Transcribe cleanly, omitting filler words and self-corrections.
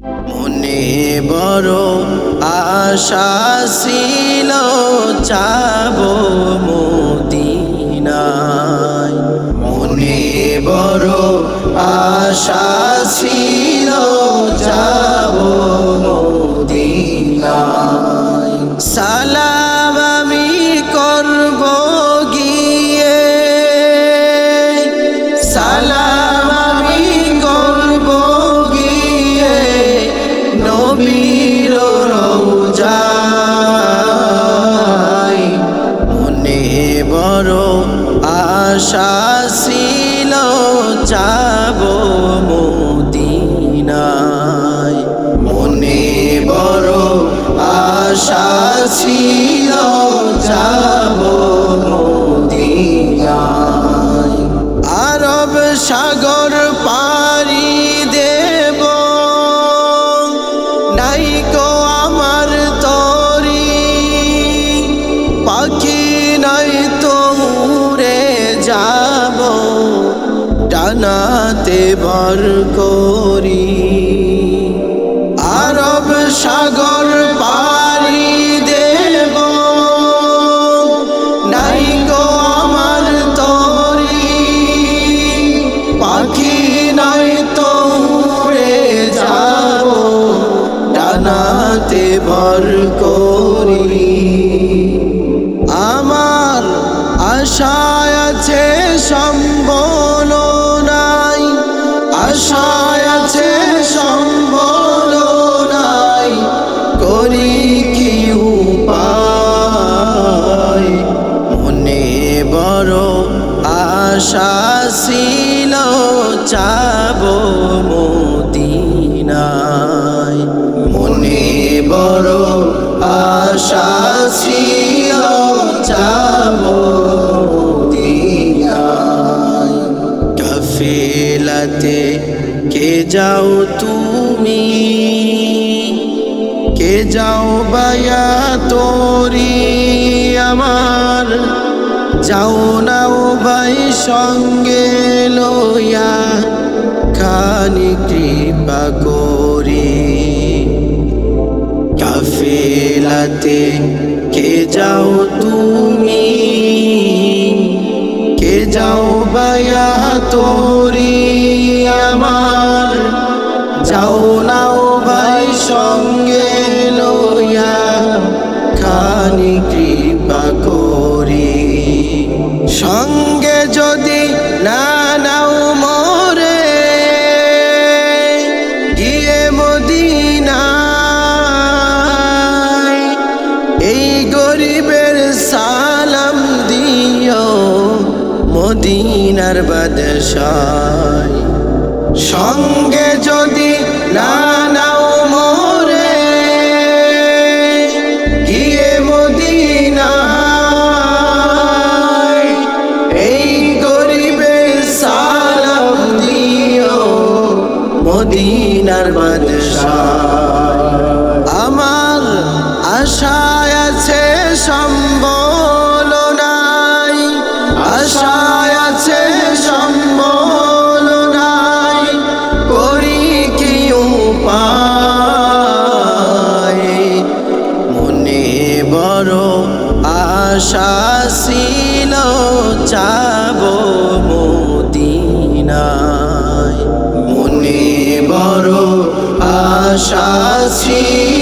মনে বড় আশা ছিল যাব মদিনায়, মনে বড় আশা ছিল যাব মদিনায়। সালাম আমি করব গিয়ে, সালাম আমি করব গিয়ে নবীর রওজায়। মনে বড় আশা ছিল যাব মদিনায়, মনে বড় আশা ছিল যাব মদিনায়। আরব সাগর পাড়ি দেব, নাই গো আমার তরি, পাখি নাই তো উড়ে যাব ডানাতে ভর করি। আরব সাগর পাড়ি দেব, নাই গো আমার তরি, পাখি নাই তো উড়ে যাব ডানাতে ভর করি। আমার আশায় আছে সম্বল নাই, আশায় আছে সম্বল নাই, করি কি উপায়। মনে বড় আশা ছিল যাব মদিনায়, মনে বড় আশা ছিল যাব মদিনায়। কাফেলাতে কে যাও তুমি, কে যাও বায়া তোরি আমার, যাও না ও ভাই সঙ্গে লইয়া খানি কৃপা করি। কাফেলাতে কে যাও তুমি, কে যাও বায়া তোরি আমার, যাও না ও ভাই সঙ্গে লইয়া খানি কৃপা করি। সঙ্গে যদি না নাও মোরে, গিয়ে মদিনায় এই গরিবের সালাম দিও মদিনার বাদশায়। সঙ্গে যদি না নাও মোরে, গিয়ে মদিনায় এই গরিবের সালাম দিও মদিনার বাদশায়। আমার আশায় আছে সম্বল নাই, আশায় আছে সম্বল নাই, করি কি উপায়। মনে বড় আশা ছিল যাব মদিনায়, মনে বড় আশা ছিল